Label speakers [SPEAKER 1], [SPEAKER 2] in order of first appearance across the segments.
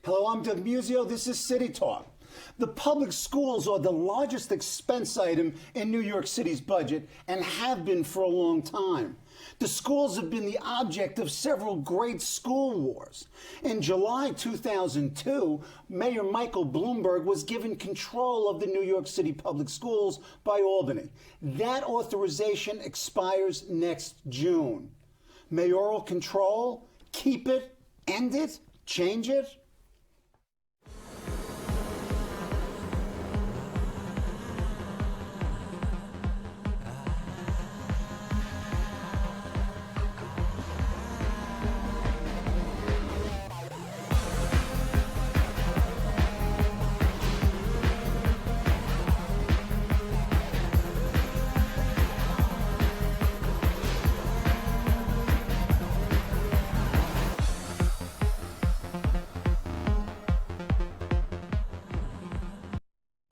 [SPEAKER 1] Hello, I'm Doug Musio. This is City Talk. The public schools are the largest expense item in New York City's budget and have been for a long time. The schools have been the object of several great school wars. In July 2002, Mayor Michael Bloomberg was given control of the New York City public schools by Albany. That authorization expires next June. Mayoral control, keep it, end it, change it?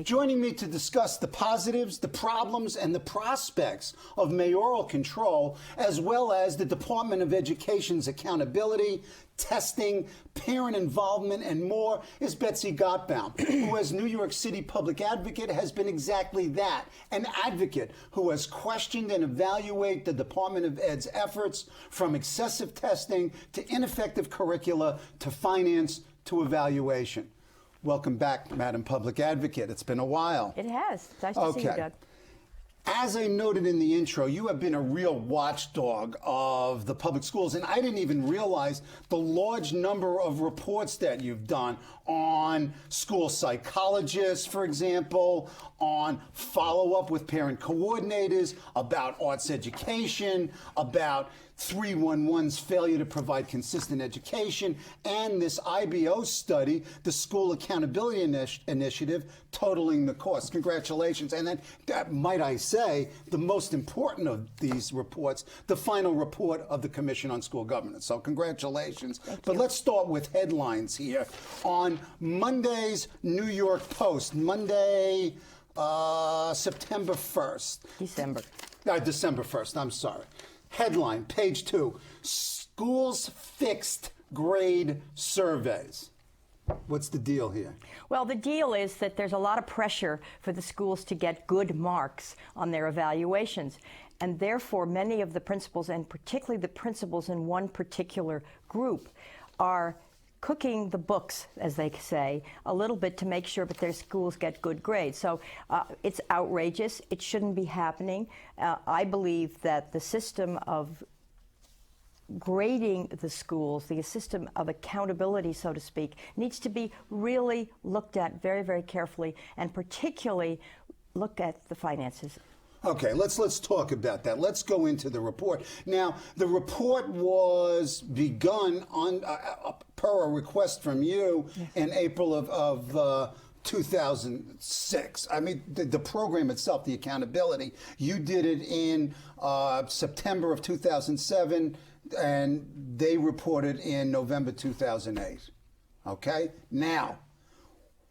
[SPEAKER 1] Joining me to discuss the positives, the problems, and the prospects of mayoral control, as well as the Department of Education's accountability, testing, parent involvement, and more, is Betsy Gotbaum, who as New York City Public Advocate has been exactly that, an advocate who has questioned and evaluated the Department of Ed's efforts from excessive testing to ineffective curricula to finance to evaluation. Welcome back, Madam Public Advocate. It's been a while.
[SPEAKER 2] It has. Nice to see you, Doug.
[SPEAKER 1] As I noted in the intro, you have been a real watchdog of the public schools, and I didn't even realize the large number of reports that you've done on school psychologists, for example, on follow-up with parent coordinators, about arts education, about 311's failure to provide consistent education, and this IBO study, the School Accountability Initiative, totaling the cost. Congratulations. And then, might I say, the most important of these reports, the final report of the Commission on School Governance. So congratulations. But let's start with headlines here. On Monday's New York Post, Monday, September 1st. December 1st, I'm sorry. Headline, page 2, schools fixed grade surveys. What's the deal here?
[SPEAKER 2] Well, the deal is that there's a lot of pressure for the schools to get good marks on their evaluations. And therefore, many of the principals, and particularly the principals in one particular group, are cooking the books, as they say, a little bit to make sure that their schools get good grades. So it's outrageous. It shouldn't be happening. I believe that the system of grading the schools, the system of accountability, so to speak, needs to be really looked at very, very carefully, and particularly look at the finances.
[SPEAKER 1] Okay, let's talk about that. Let's go into the report. Now, the report was begun on per a request from you in April of 2006. I mean, the program itself, the accountability, you did it in September of 2007, and they reported in November 2008. Okay? Now,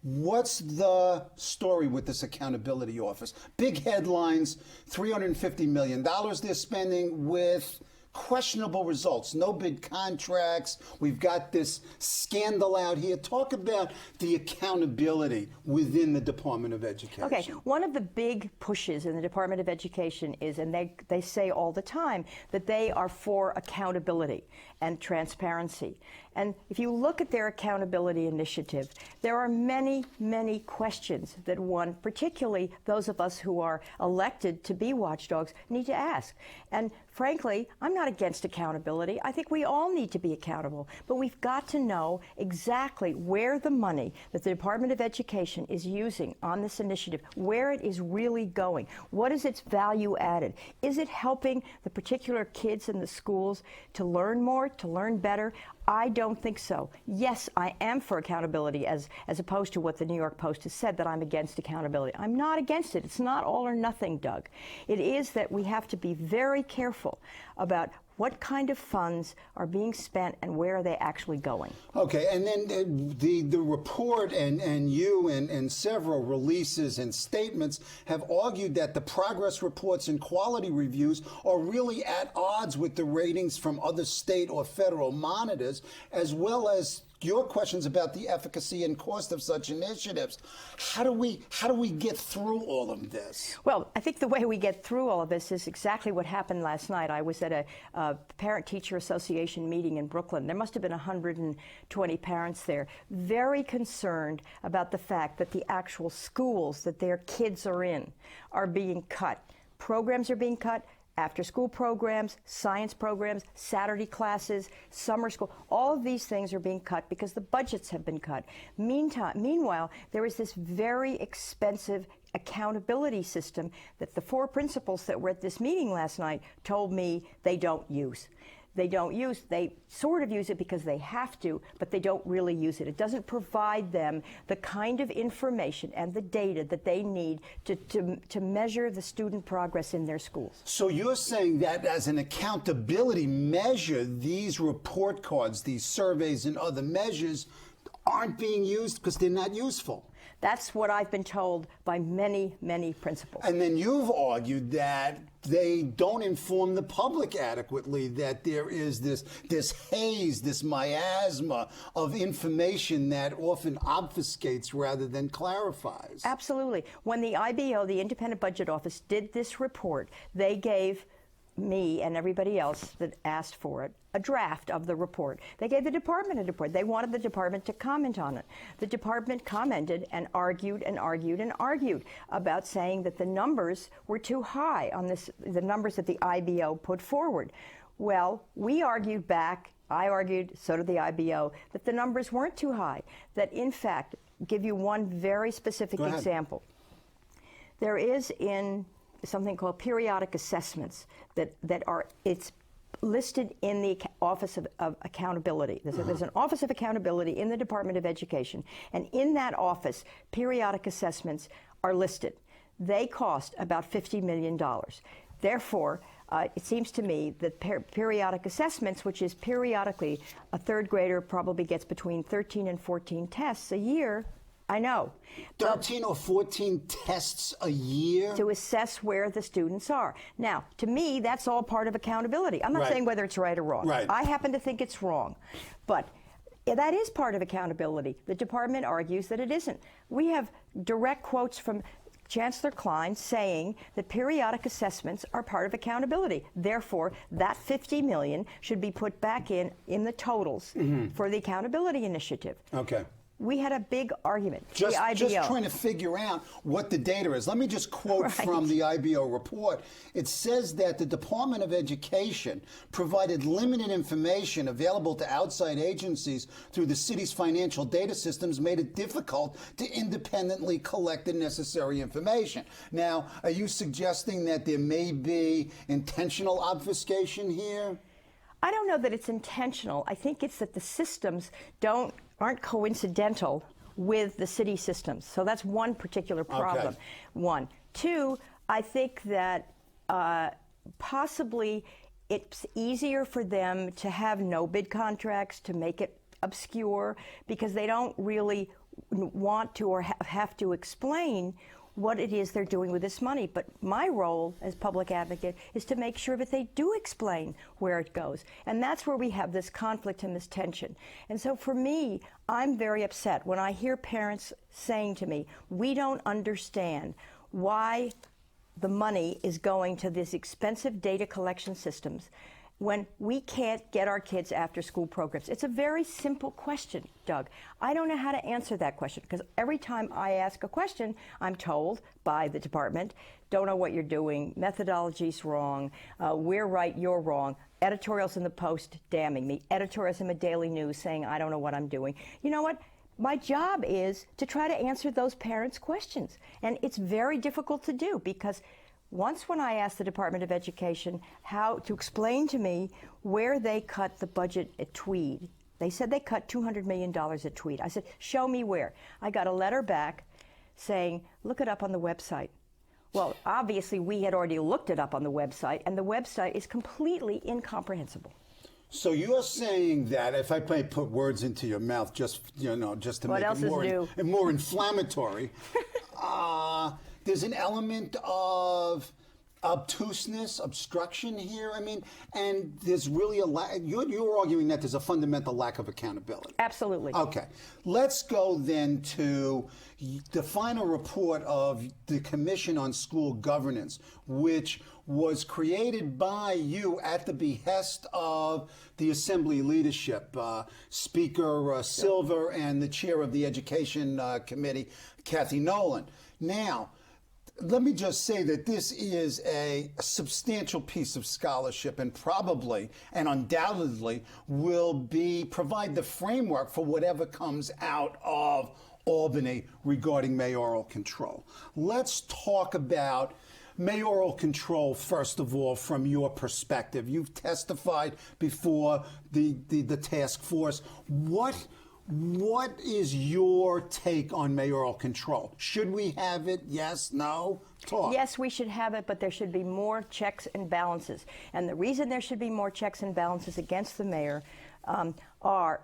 [SPEAKER 1] what's the story with this accountability office? Big headlines, $350 million they're spending with questionable results, no bid contracts. We've got this scandal out here. Talk about the accountability within the Department of Education.
[SPEAKER 2] Okay, one of the big pushes in the Department of Education is, and they say all the time, that they are for accountability and transparency. And if you look at their accountability initiative, there are many, many questions that one, particularly those of us who are elected to be watchdogs, need to ask. And frankly, I'm not against accountability. I think we all need to be accountable. But we've got to know exactly where the money that the Department of Education is using on this initiative, where it is really going. What is its value added? Is it helping the particular kids in the schools to learn more, to learn better? I don't think so. Yes, I am for accountability, as opposed to what the New York Post has said, that I'm against accountability. I'm not against it. It's not all or nothing, Doug. It is that we have to be very careful about what kind of funds are being spent and where are they actually going.
[SPEAKER 1] Okay, and then the report and you and several releases and statements have argued that the progress reports and quality reviews are really at odds with the ratings from other state or federal monitors, as well as your questions about the efficacy and cost of such initiatives. How do we get through all of this?
[SPEAKER 2] Well, I think the way we get through all of this is exactly what happened last night. I was at a Parent-Teacher Association meeting in Brooklyn. There must have been 120 parents there, very concerned about the fact that the actual schools that their kids are in are being cut. Programs are being cut. After-school programs, science programs, Saturday classes, summer school, all of these things are being cut because the budgets have been cut. Meanwhile, there is this very expensive accountability system that the 4 principals that were at this meeting last night told me they don't use. They sort of use it because they have to, but they don't really use it. It doesn't provide them the kind of information and the data that they need to measure the student progress in their schools.
[SPEAKER 1] So you're saying that as an accountability measure, these report cards, these surveys and other measures aren't being used because they're not useful.
[SPEAKER 2] That's what I've been told by many, many principals.
[SPEAKER 1] And then you've argued that they don't inform the public adequately, that there is this haze, this miasma of information that often obfuscates rather than clarifies.
[SPEAKER 2] Absolutely. When the IBO, the Independent Budget Office, did this report, they gave me and everybody else that asked for it a draft of the report. They gave the department a report. They wanted the department to comment on it. The department commented and argued and argued and argued about saying that the numbers were too high on this, the numbers that the IBO put forward. Well, we argued back, I argued, so did the IBO, that the numbers weren't too high, that in fact, give you one very specific example. There is in something called periodic assessments that are, it's listed in the Office of Accountability. There's an Office of Accountability in the Department of Education, and in that office, periodic assessments are listed. They cost about $50 million. Therefore, it seems to me that periodic assessments, which is periodically, a third grader probably gets between 13 and 14 tests a year. I know.
[SPEAKER 1] 13 or 14 tests a year?
[SPEAKER 2] To assess where the students are. Now, to me, that's all part of accountability. I'm not saying whether it's right or wrong. I happen to think it's wrong. But that is part of accountability. The department argues that it isn't. We have direct quotes from Chancellor Klein saying that periodic assessments are part of accountability. Therefore, that $50 million should be put back in the totals for the accountability initiative.
[SPEAKER 1] Okay.
[SPEAKER 2] We had a big argument.
[SPEAKER 1] Just trying to figure out what the data is. Let me just quote from the IBO report. It says that the Department of Education provided limited information available to outside agencies through the city's financial data systems, made it difficult to independently collect the necessary information. Now, are you suggesting that there may be intentional obfuscation here?
[SPEAKER 2] I don't know that it's intentional. I think it's that the systems aren't coincidental with the city systems. So that's one particular problem. Okay. One. Two, I think that possibly it's easier for them to have no bid contracts, to make it obscure, because they don't really want to or have to explain what it is they're doing with this money. But my role as public advocate is to make sure that they do explain where it goes. And that's where we have this conflict and this tension. And so for me, I'm very upset when I hear parents saying to me, we don't understand why the money is going to these expensive data collection systems when we can't get our kids after school programs. It's a very simple question, Doug. I don't know how to answer that question, because every time I ask a question, I'm told by the department, don't know what you're doing, methodology's wrong, we're right, you're wrong. Editorials in the Post damning me, editorials in the Daily News saying I don't know what I'm doing. You know what? My job is to try to answer those parents' questions. And it's very difficult to do, because once when I asked the Department of Education how to explain to me where they cut the budget at Tweed, they said they cut $200 million at Tweed. I said, show me where. I got a letter back saying, look it up on the website. Well, obviously we had already looked it up on the website, and the website is completely incomprehensible.
[SPEAKER 1] So you're saying that, if I may put words into your mouth, just to make it more inflammatory, there's an element of obtuseness, obstruction here? I mean, and there's really a lack, you're arguing that there's a fundamental lack of accountability.
[SPEAKER 2] Absolutely.
[SPEAKER 1] Okay. Let's go then to the final report of the Commission on School Governance, which was created by you at the behest of the Assembly leadership, Speaker Silver and the chair of the Education Committee, Kathy Nolan. Now, let me just say that this is a substantial piece of scholarship and probably and undoubtedly will provide the framework for whatever comes out of Albany regarding mayoral control. Let's talk about mayoral control, first of all, from your perspective. You've testified before the task force. What is your take on mayoral control? Should we have it? Yes, no? Talk.
[SPEAKER 2] Yes, we should have it, but there should be more checks and balances. And the reason there should be more checks and balances against the mayor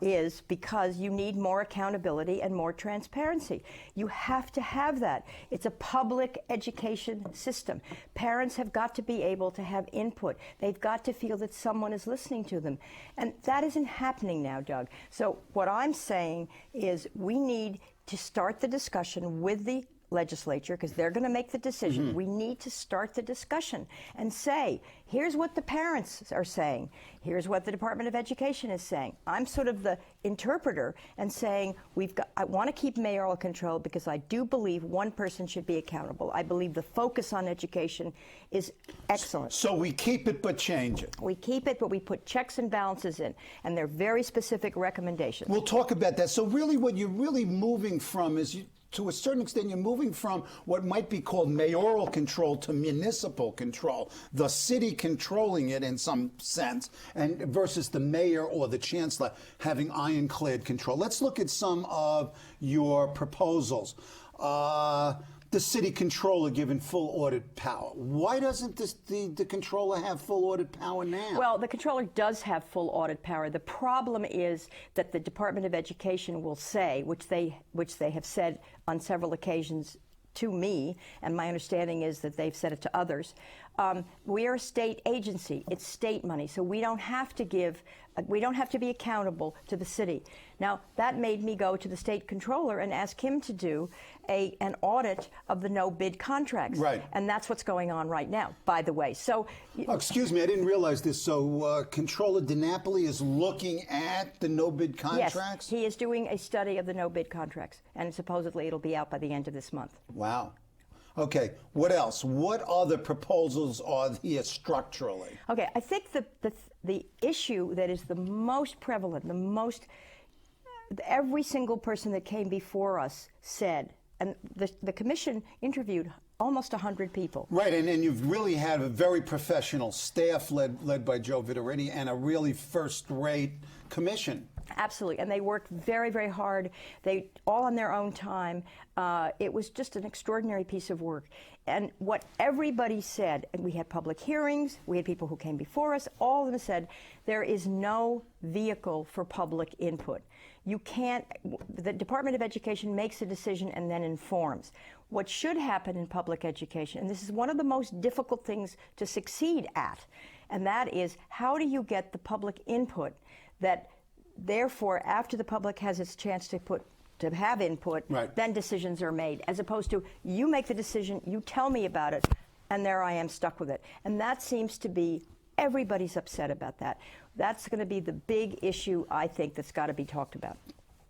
[SPEAKER 2] is because you need more accountability and more transparency. You have to have that. It's a public education system. Parents have got to be able to have input. They've got to feel that someone is listening to them. And that isn't happening now, Doug. So what I'm saying is we need to start the discussion with the legislature, because they're going to make the decision. Mm-hmm. We need to start the discussion and say, here's what the parents are saying. Here's what the Department of Education is saying. I'm sort of the interpreter and saying, I want to keep mayoral control because I do believe one person should be accountable. I believe the focus on education is excellent.
[SPEAKER 1] So we keep it but change it.
[SPEAKER 2] We keep it, but we put checks and balances in, and they're very specific recommendations.
[SPEAKER 1] We'll talk about that. So really what you're really moving from is to a certain extent, you're moving from what might be called mayoral control to municipal control, the city controlling it in some sense, and versus the mayor or the chancellor having ironclad control. Let's look at some of your proposals. The city controller given full audit power. Why doesn't the controller have full audit power now?
[SPEAKER 2] Well, the controller does have full audit power. The problem is that the Department of Education will say, which they have said on several occasions to me, and my understanding is that they've said it to others, we are a state agency. It's state money, so we don't have to be accountable to the city. Now, that made me go to the state controller and ask him to do an audit of the no-bid contracts. Right. And that's what's going on right now, by the way. So,
[SPEAKER 1] excuse me, I didn't realize this. So Controller DiNapoli is looking at the no-bid contracts?
[SPEAKER 2] Yes, he is doing a study of the no-bid contracts, and supposedly it'll be out by the end of this month.
[SPEAKER 1] Wow. Okay, what else? What other proposals are here structurally? Okay,
[SPEAKER 2] I think the issue that is the most prevalent, every single person that came before us said, and the commission interviewed almost 100 people.
[SPEAKER 1] Right, and you've really had a very professional staff led by Joe Vittarini and a really first-rate commission.
[SPEAKER 2] Absolutely, and they worked very, very hard. They all on their own time. It was just an extraordinary piece of work. And what everybody said, and we had public hearings, we had people who came before us, all of them said, there is no vehicle for public input. You can't, the Department of Education makes a decision and then informs. What should happen in public education, and this is one of the most difficult things to succeed at, and that is, how do you get the public input that therefore, after the public has its chance to have input, right, then decisions are made, as opposed to you make the decision, you tell me about it, and there I am stuck with it. And that seems to be, everybody's upset about that. That's going to be the big issue, I think, that's got to be talked about.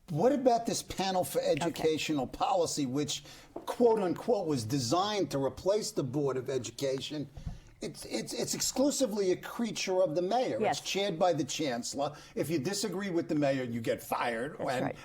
[SPEAKER 1] What about this panel for educational policy, which, quote unquote, was designed to replace the Board of Education? It's exclusively a creature of the mayor.
[SPEAKER 2] Yes.
[SPEAKER 1] It's chaired by the chancellor. If you disagree with the mayor, you get fired,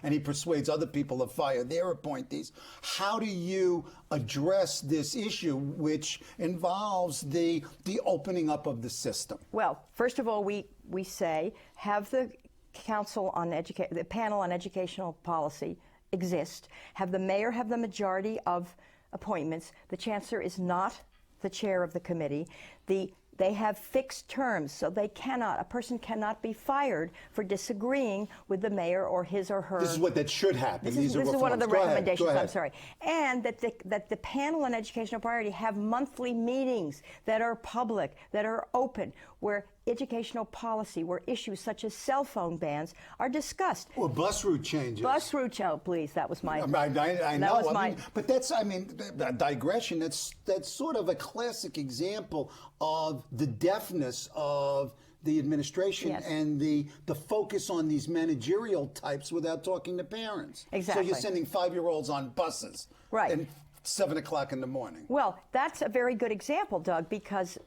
[SPEAKER 1] and he persuades other people to fire their appointees. How do you address this issue, which involves the opening up of the system?
[SPEAKER 2] Well, first of all, we say have the the panel on educational policy exist. Have the mayor have the majority of appointments. The chancellor is not the chair of the committee. The They have fixed terms, so a person cannot be fired for disagreeing with the mayor or his or her.
[SPEAKER 1] This is what that should happen.
[SPEAKER 2] This is one of the recommendations.
[SPEAKER 1] Go ahead.
[SPEAKER 2] I'm sorry. And that the panel on educational priority have monthly meetings that are public, that are open, where educational policy, where issues such as cell phone bans are discussed.
[SPEAKER 1] Or bus route changes.
[SPEAKER 2] Bus route, please. That was my.
[SPEAKER 1] I know.
[SPEAKER 2] That was
[SPEAKER 1] but that's, a digression. That's sort of a classic example of the deafness of the administration and the focus on these managerial types without talking to parents.
[SPEAKER 2] Exactly.
[SPEAKER 1] So you're sending 5-year-olds on buses.
[SPEAKER 2] Right.
[SPEAKER 1] And 7 o'clock in the morning.
[SPEAKER 2] Well, that's a very good example, Doug, because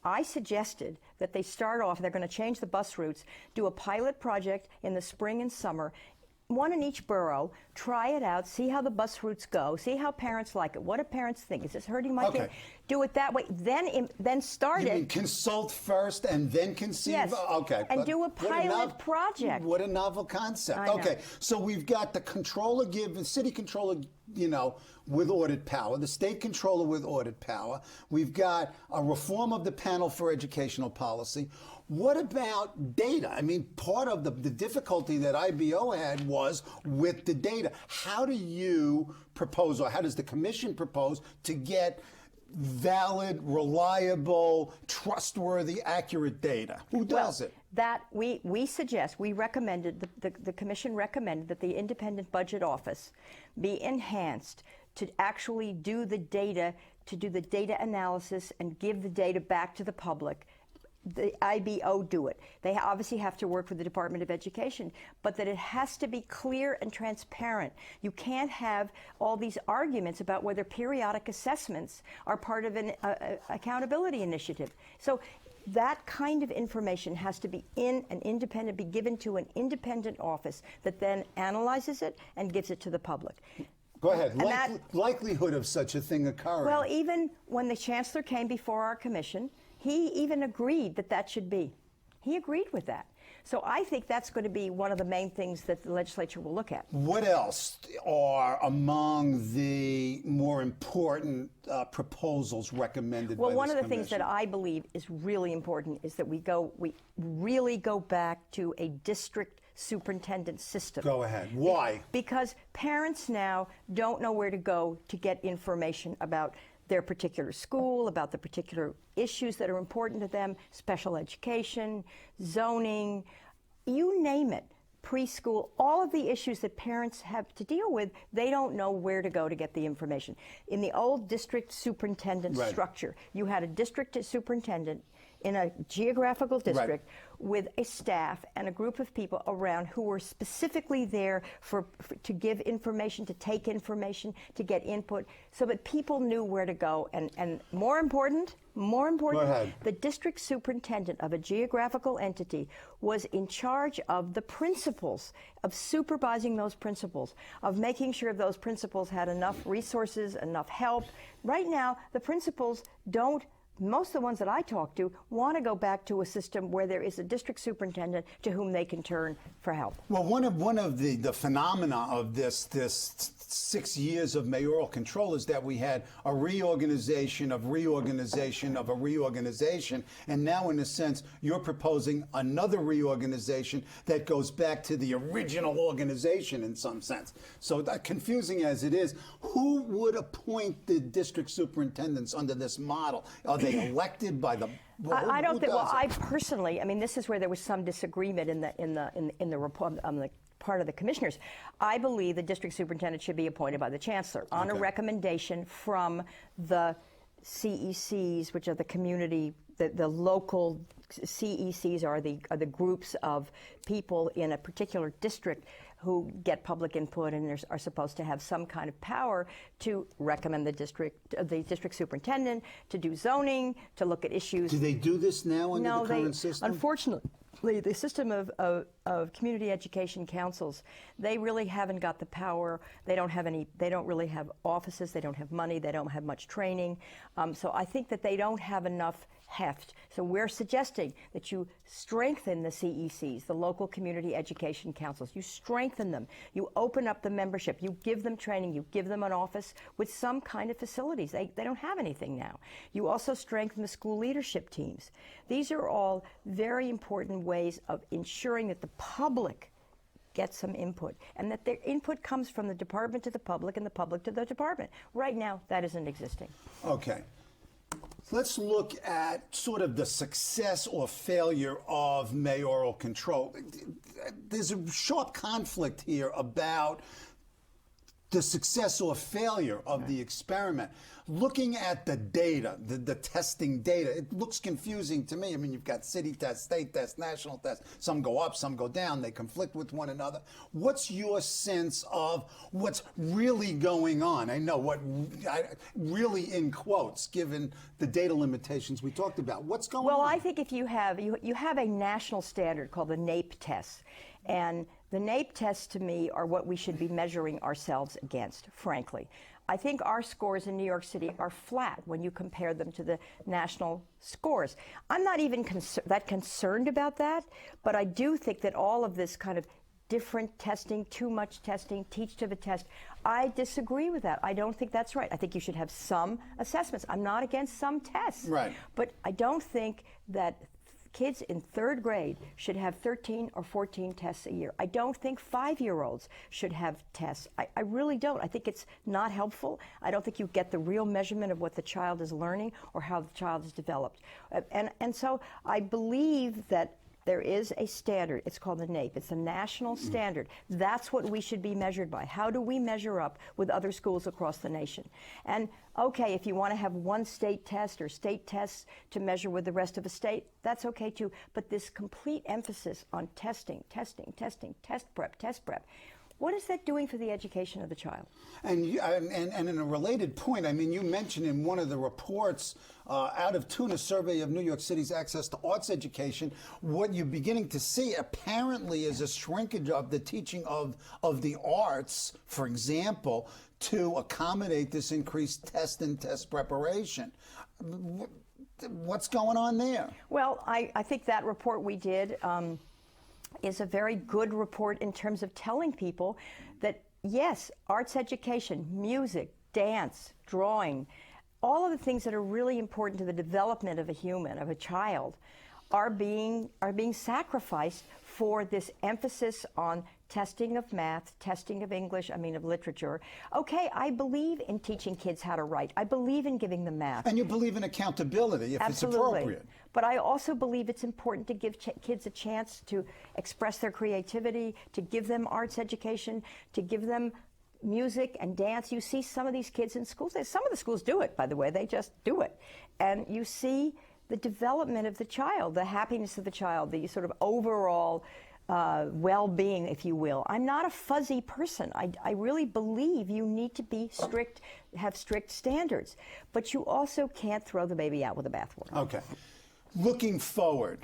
[SPEAKER 2] I suggested that they start off, they're going to change the bus routes, do a pilot project in the spring and summer, one in each borough, try it out, see how the bus routes go, see how parents like it. What do parents think? Is this hurting my kid? Do it that way. Then start it.
[SPEAKER 1] You mean consult first and then conceive?
[SPEAKER 2] Yes.
[SPEAKER 1] Okay.
[SPEAKER 2] And do a pilot project.
[SPEAKER 1] What a novel concept.
[SPEAKER 2] I know.
[SPEAKER 1] Okay. So we've got the controller the city controller, with audit power, the state controller with audit power. We've got a reform of the panel for educational policy. What about data? I mean, part of the difficulty that IBO had was with the data. How do you propose, or how does the commission propose to get valid, reliable, trustworthy, accurate data? Who does it?
[SPEAKER 2] That we recommended, the commission recommended that the independent budget office be enhanced to actually do the data analysis and give the data back to the public. The IBO do it. They obviously have to work with the Department of Education, but that it has to be clear and transparent. You can't have all these arguments about whether periodic assessments are part of an accountability initiative. So that kind of information has to be be given to an independent office that then analyzes it and gives it to the public.
[SPEAKER 1] Go ahead. Likelihood of such a thing occurring.
[SPEAKER 2] Well, even when the chancellor came before our commission, he even agreed that should be. He agreed with that. So I think that's going to be one of the main things that the legislature will look at.
[SPEAKER 1] What else are among the more important proposals recommended by this commission?
[SPEAKER 2] Well, one of the things that I believe is really important is that we really go back to a district superintendent system.
[SPEAKER 1] Go ahead. Why?
[SPEAKER 2] Because parents now don't know where to go to get information about their particular school, about the particular issues that are important to them, special education, zoning, you name it, preschool, all of the issues that parents have to deal with, they don't know where to go to get the information. In the old district superintendent structure, you had a district superintendent in a geographical district with a staff and a group of people around who were specifically there to give information, to take information, to get input, so that people knew where to go. And more important, the district superintendent of a geographical entity was in charge of the principals, of supervising those principals, of making sure those principals had enough resources, enough help. Right now, the principals don't. Most of the ones that I talk to want to go back to a system where there is a district superintendent to whom they can turn for help.
[SPEAKER 1] Well, one of the phenomena of this 6 years of mayoral control is that we had a reorganization of reorganization of a reorganization, and now in a sense you're proposing another reorganization that goes back to the original organization in some sense. So confusing as it is, who would appoint the district superintendents under this model? Are they elected by the?
[SPEAKER 2] I don't think. Well, I personally, this is where there was some disagreement in the report on the part of the commissioners. I believe the district superintendent should be appointed by the chancellor on a recommendation from the CECs, which are the community, the local CECs are the groups of people in a particular district who get public input and are supposed to have some kind of power to recommend the district superintendent, to do zoning, to look at issues.
[SPEAKER 1] Do they do this now under the current system?
[SPEAKER 2] Unfortunately, the system of of community education councils, they really haven't got the power. They don't really have offices. They don't have money. They don't have much training. So I think that they don't have enough heft. So we're suggesting that you strengthen the CECs, the local community education councils. You strengthen them. You open up the membership. You give them training. You give them an office with some kind of facilities. They don't have anything now. You also strengthen the school leadership teams. These are all very important ways of ensuring that the public gets some input, and that their input comes from the department to the public and the public to the department. Right now, that isn't existing.
[SPEAKER 1] Okay. Let's look at sort of the success or failure of mayoral control. There's a sharp conflict here about the success or failure of the experiment. Looking at the data, the testing data, it looks confusing to me. I mean, you've got city tests, state tests, national tests. Some go up, some go down. They conflict with one another. What's your sense of what's really going on? I know really in quotes, given the data limitations we talked about. What's going on?
[SPEAKER 2] Well, I think if you have a national standard called the NAEP tests, and the NAEP tests to me are what we should be measuring ourselves against, frankly. I think our scores in New York City are flat when you compare them to the national scores. I'm not even that concerned about that, but I do think that all of this kind of different testing, too much testing, teach to the test, I disagree with that. I don't think that's right. I think you should have some assessments. I'm not against some tests. Right. But I don't think that kids in third grade should have 13 or 14 tests a year. I don't think 5-year-olds should have tests. I really don't. I think it's not helpful. I don't think you get the real measurement of what the child is learning or how the child is developed. And so I believe that there is a standard. It's called the NAEP. It's a national standard. That's what we should be measured by. How do we measure up with other schools across the nation? And okay, if you want to have one state test or state tests to measure with the rest of a state, that's okay too. But this complete emphasis on testing, test prep, what is that doing for the education of the child? And
[SPEAKER 1] in a related point, I mean, you mentioned in one of the reports out of tune, a survey of New York City's access to arts education, what you're beginning to see apparently is a shrinkage of the teaching of the arts, for example, to accommodate this increased test and test preparation. What's going on there?
[SPEAKER 2] Well, I think that report we did is a very good report in terms of telling people that, yes, arts education, music, dance, drawing, all of the things that are really important to the development of a human, of a child, are being sacrificed for this emphasis on testing of math, testing of English, of literature. Okay, I believe in teaching kids how to write. I believe in giving them math.
[SPEAKER 1] And you believe in accountability if it's appropriate.
[SPEAKER 2] But I also believe it's important to give kids a chance to express their creativity, to give them arts education, to give them music and dance. You see some of these kids in schools. Some of the schools do it, by the way. They just do it. And you see the development of the child, the happiness of the child, the sort of overall well-being, if you will. I'm not a fuzzy person. I really believe you need to be strict, have strict standards. But you also can't throw the baby out with the bathwater.
[SPEAKER 1] Okay. Looking forward,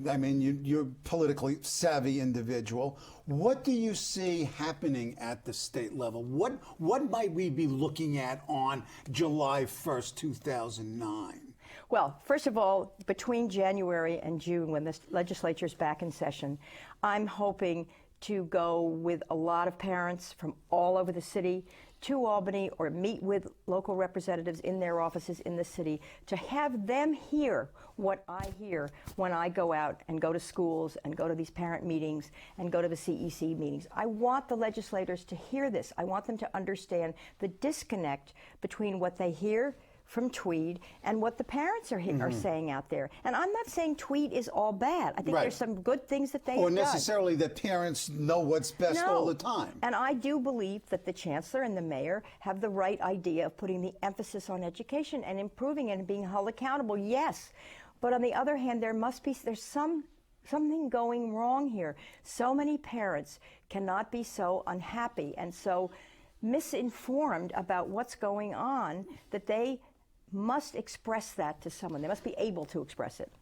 [SPEAKER 1] I mean, you're a politically savvy individual. What do you see happening at the state level? What might we be looking at on July 1st, 2009?
[SPEAKER 2] Well, first of all, between January and June, when the legislature's back in session, I'm hoping to go with a lot of parents from all over the city to Albany or meet with local representatives in their offices in the city to have them hear what I hear when I go out and go to schools and go to these parent meetings and go to the CEC meetings. I want the legislators to hear this. I want them to understand the disconnect between what they hear from Tweed and what the parents are saying out there. And I'm not saying Tweed is all bad. I think there's some good things that they've done.
[SPEAKER 1] Or necessarily that parents know what's best all the time.
[SPEAKER 2] And I do believe that the chancellor and the mayor have the right idea of putting the emphasis on education and improving it and being held accountable, yes. But on the other hand, there's something going wrong here. So many parents cannot be so unhappy and so misinformed about what's going on that they must express that to someone. They must be able to express it.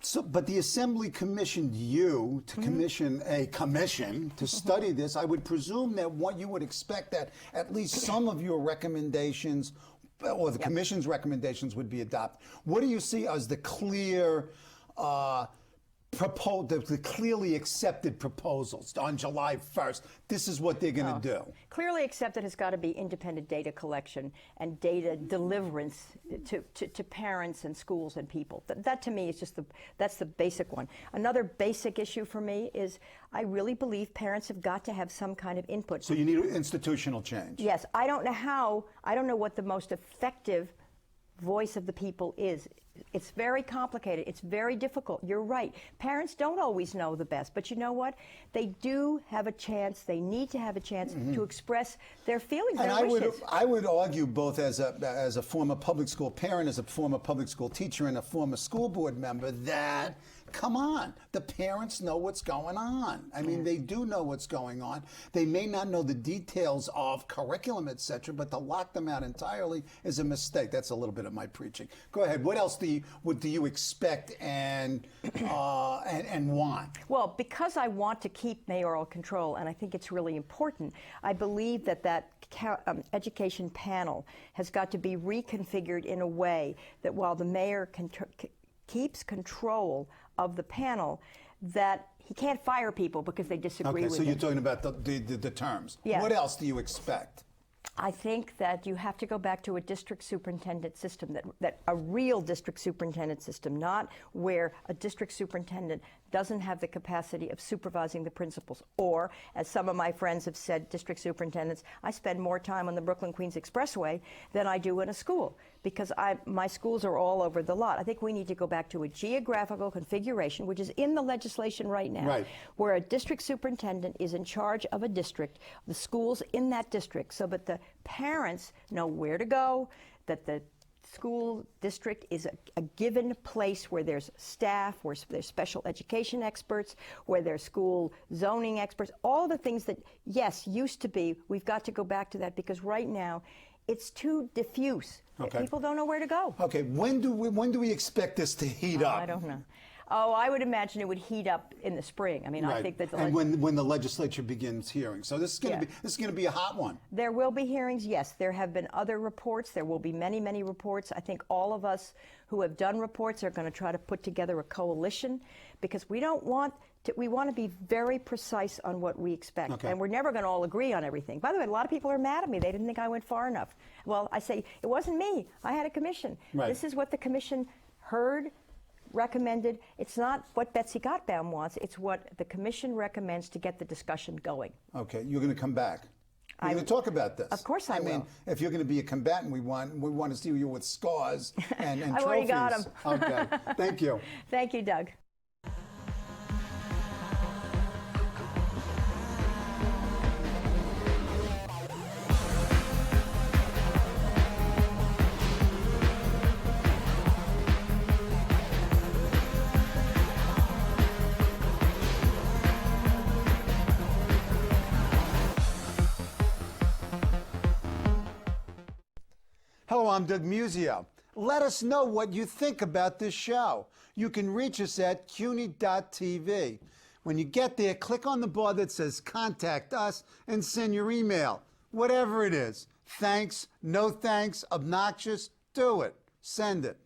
[SPEAKER 1] So, but the Assembly commissioned you to commission a commission to study this. I would presume that what you would expect that at least some of your recommendations or the commission's recommendations would be adopted. What do you see as the clear the clearly accepted proposals on July 1st? This is what they're going to do.
[SPEAKER 2] Clearly accepted has got to be independent data collection and data deliverance to parents and schools and people. That to me is just that's the basic one. Another basic issue for me is I really believe parents have got to have some kind of input.
[SPEAKER 1] So you need institutional change.
[SPEAKER 2] Yes, I don't know what the most effective voice of the people is. It's very complicated. It's very difficult. You're right. Parents don't always know the best, but you know what? They do have a chance. They need to have a chance to express their feelings,
[SPEAKER 1] and
[SPEAKER 2] their wishes.
[SPEAKER 1] I would argue, both as a former public school parent, as a former public school teacher, and a former school board member, that come on, the parents know what's going on. I mean, they do know what's going on. They may not know the details of curriculum, etc., but to lock them out entirely is a mistake. That's a little bit of my preaching. Go ahead. What else do you expect and want?
[SPEAKER 2] Well, because I want to keep mayoral control, and I think it's really important, I believe that education panel has got to be reconfigured in a way that while the mayor keeps control of the panel, that he can't fire people because they disagree with him.
[SPEAKER 1] Okay, so you're talking about the terms.
[SPEAKER 2] Yeah.
[SPEAKER 1] What else do you expect?
[SPEAKER 2] I think that you have to go back to a district superintendent system, that a real district superintendent system, not where a district superintendent doesn't have the capacity of supervising the principals. Or, as some of my friends have said, district superintendents, I spend more time on the Brooklyn-Queens Expressway than I do in a school, because my schools are all over the lot. I think we need to go back to a geographical configuration, which is in the legislation right now, where a district superintendent is in charge of a district, the schools in that district, so that the parents know where to go, that the school district is a given place where there's staff, where there's special education experts, where there's school zoning experts, all the things that, yes, used to be. We've got to go back to that, because right now it's too diffuse.
[SPEAKER 1] Okay.
[SPEAKER 2] People don't know where to go.
[SPEAKER 1] Okay, when do we expect this to heat up?
[SPEAKER 2] I don't know. Oh, I would imagine it would heat up in the spring. I mean, I think that
[SPEAKER 1] when the legislature begins hearings. So this is going to be a hot one.
[SPEAKER 2] There will be hearings. Yes, there have been other reports. There will be many, many reports. I think all of us who have done reports are going to try to put together a coalition, because we want to be very precise on what we expect.
[SPEAKER 1] Okay.
[SPEAKER 2] And we're never going to all agree on everything. By the way, a lot of people are mad at me. They didn't think I went far enough. Well, I say, it wasn't me. I had a commission.
[SPEAKER 1] Right.
[SPEAKER 2] This is what the commission heard, recommended. It's not what Betsy Gotbaum wants. It's what the commission recommends to get the discussion going.
[SPEAKER 1] Okay, you're going to come back. We're going to talk about this.
[SPEAKER 2] Of course I will.
[SPEAKER 1] mean, if you're going to be a combatant, we want to see you with scars and trophies.
[SPEAKER 2] I've already got them.
[SPEAKER 1] Okay, thank you.
[SPEAKER 2] Thank you, Doug.
[SPEAKER 1] Hello, I'm Doug Musio. Let us know what you think about this show. You can reach us at CUNY.TV. When you get there, click on the bar that says Contact Us and send your email. Whatever it is. Thanks, no thanks, obnoxious, do it. Send it.